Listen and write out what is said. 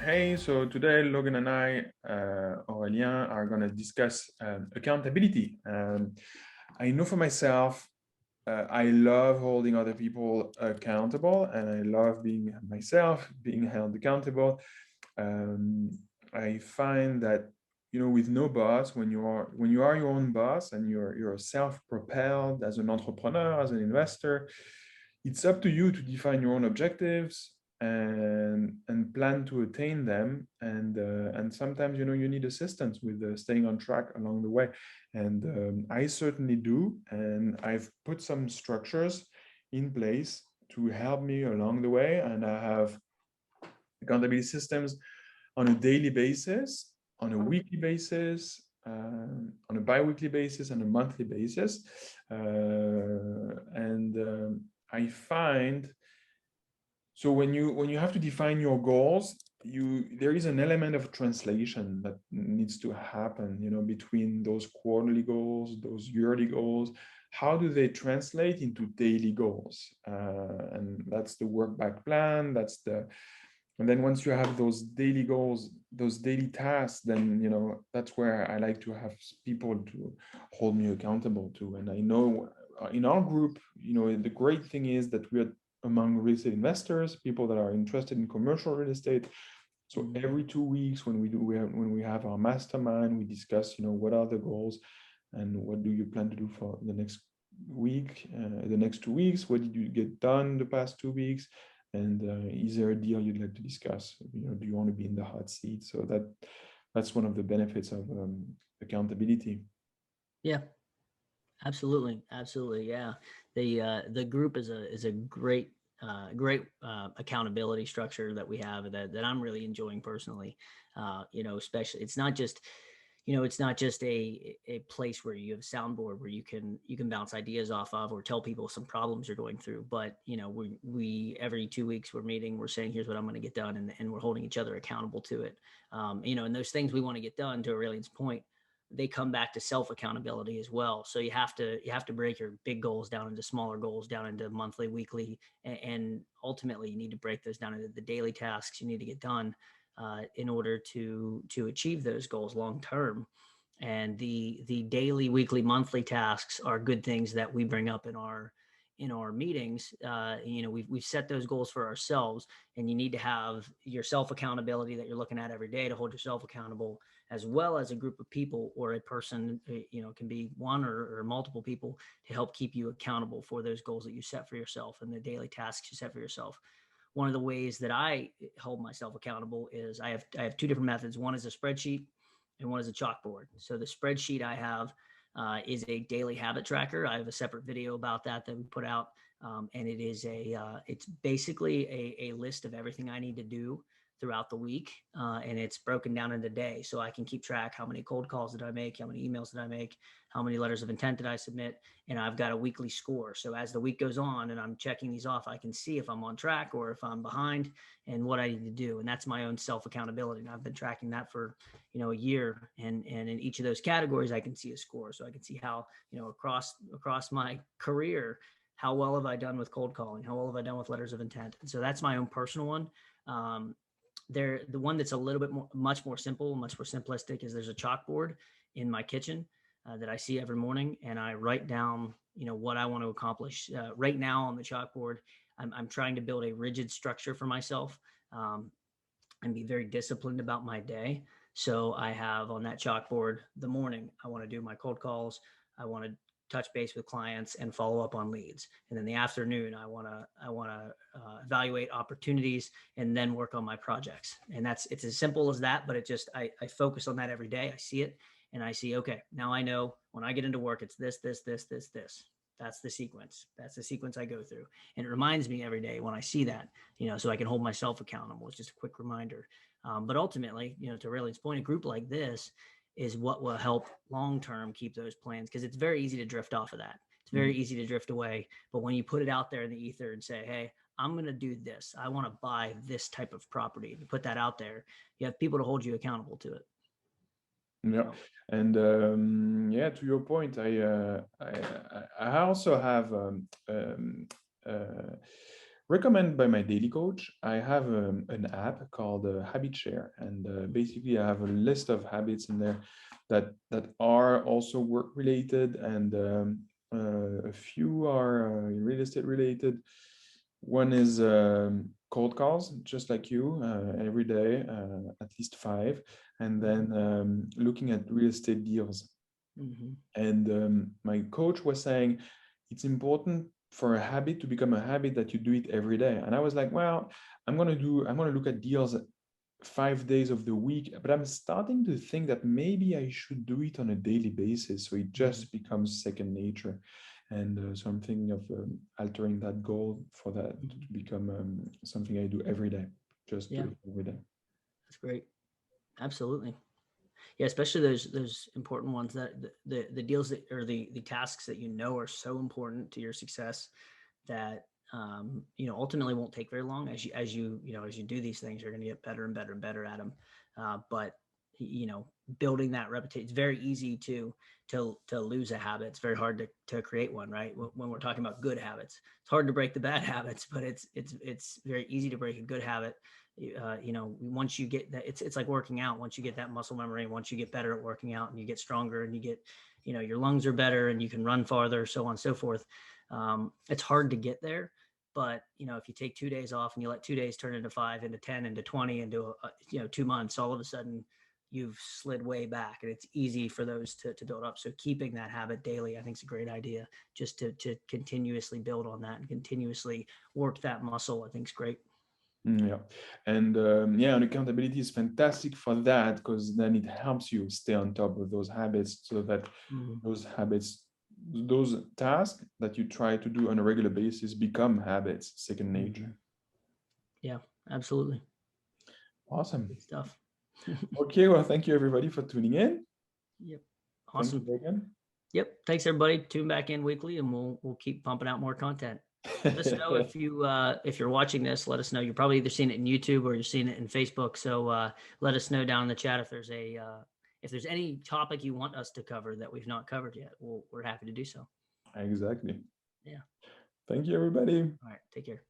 Hey, so today Logan and I, Aurélien, are going to discuss accountability. I know for myself, I love holding other people accountable, and I love being myself, being held accountable. Um, I find that with no boss, when you are your own boss and you're self-propelled as an entrepreneur, as an investor, it's up to you to define your own objectives and plan to attain them. And sometimes you need assistance with staying on track along the way. And I certainly do, and I've put some structures in place to help me along the way. And I have accountability systems on a daily basis, on a weekly basis, on a bi-weekly basis, and a monthly basis. And I find so when you have to define your goals, there is an element of translation that needs to happen, between those quarterly goals, those yearly goals. How do they translate into daily goals? And that's the work back plan. And then once you have those daily goals, those daily tasks, then that's where I like to have people to hold me accountable to. And I know in our group, the great thing is that we are among real estate investors, people that are interested in commercial real estate. So every 2 weeks when we have our mastermind, we discuss, what are the goals and what do you plan to do for the next week, the next 2 weeks? What did you get done the past 2 weeks? And is there a deal you'd like to discuss? Do you want to be in the hot seat? So that's one of the benefits of accountability. Yeah, absolutely. Yeah, the group is a great accountability structure that we have that I'm really enjoying personally. Especially it's not just a place where you have a soundboard where you can bounce ideas off of or tell people some problems you're going through, but we every 2 weeks we're meeting, we're saying here's what I'm going to get done, and we're holding each other accountable to it. And those things we want to get done, to Aurelian's point, they come back to self accountability as well. So you have to break your big goals down into smaller goals, down into monthly, weekly, and ultimately you need to break those down into the daily tasks you need to get done in order to achieve those goals long term. And the daily, weekly, monthly tasks are good things that we bring up in our meetings. We've set those goals for ourselves, and you need to have your self accountability that you're looking at every day to hold yourself accountable, as well as a group of people or a person. Can be one or multiple people to help keep you accountable for those goals that you set for yourself and the daily tasks you set for yourself. One of the ways that I hold myself accountable is I have two different methods. One is a spreadsheet, and one is a chalkboard. So the spreadsheet I have is a daily habit tracker. I have a separate video about that we put out, and it's basically a list of everything I need to do throughout the week, and it's broken down into day, so I can keep track how many cold calls did I make, how many emails did I make, how many letters of intent did I submit, and I've got a weekly score. So as the week goes on and I'm checking these off, I can see if I'm on track or if I'm behind and what I need to do. And that's my own self accountability. And I've been tracking that for a year, and in each of those categories I can see a score, so I can see how across my career, how well have I done with cold calling, how well have I done with letters of intent. And so that's my own personal one. The one that's a little bit much more simple, much more simplistic, is there's a chalkboard in my kitchen that I see every morning, and I write down what I want to accomplish. Right now on the chalkboard, I'm trying to build a rigid structure for myself, and be very disciplined about my day. So I have on that chalkboard, the morning, I want to do my cold calls. I want to touch base with clients and follow up on leads. And then the afternoon, I want to evaluate opportunities and then work on my projects. And it's as simple as that, but I focus on that every day. I see it and I see, okay, now I know when I get into work, it's this. That's the sequence. That's the sequence I go through. And it reminds me every day when I see that, so I can hold myself accountable. It's just a quick reminder. But ultimately, to Aurelian's point, a group like this is what will help long-term keep those plans, because it's very easy to drift off of that. It's very easy to drift away. But when you put it out there in the ether and say, hey, I'm going to do this, I want to buy this type of property. If you put that out there, you have people to hold you accountable to it. Yeah, and to your point, I also have uh, recommended by my daily coach. I have an app called Habit Share, and basically I have a list of habits in there that are also work related, and a few are real estate related. One is cold calls, just like you, every day, at least 5, and then looking at real estate deals. And my coach was saying it's important for a habit to become a habit that you do it every day. And I was like, well, I'm gonna look at deals 5 days of the week, but I'm starting to think that maybe I should do it on a daily basis, so it just becomes second nature. And so I'm thinking of altering that goal for that to become something I do every day, just do it every day. That's great. Absolutely. Yeah, especially those important ones, that the deals that, or the tasks that you know are so important to your success that you know, ultimately won't take very long. As you do these things, you're going to get better and better and better at them. But you know, building that reputation, it's very easy to lose a habit. It's very hard to create one, right? When we're talking about good habits, it's hard to break the bad habits, but it's very easy to break a good habit. You know, once you get that, it's like working out. Once you get that muscle memory, once you get better at working out and you get stronger and you get, you know, your lungs are better and you can run farther, so on and so forth. It's hard to get there, but you know, if you take 2 days off and you let 2 days turn into 5, into 10, into 20, into 2 months, all of a sudden you've slid way back, and it's easy for those to build up. So keeping that habit daily, I think, is a great idea, just to continuously build on that and continuously work that muscle. I think is great. Yeah, and and accountability is fantastic for that, because then it helps you stay on top of those habits, so that those habits, those tasks that you try to do on a regular basis become habits, second nature. Yeah, absolutely. Awesome. Good stuff. Okay, well, thank you everybody for tuning in. Yep. Awesome. Thank you again. Yep. Thanks everybody. Tune back in weekly, and we'll keep pumping out more content. Let us know if you're watching this. Let us know. You're probably either seeing it in YouTube or you're seeing it in Facebook. So let us know down in the chat if there's any topic you want us to cover that we've not covered yet. We're happy to do so. Exactly. Yeah. Thank you, everybody. All right. Take care.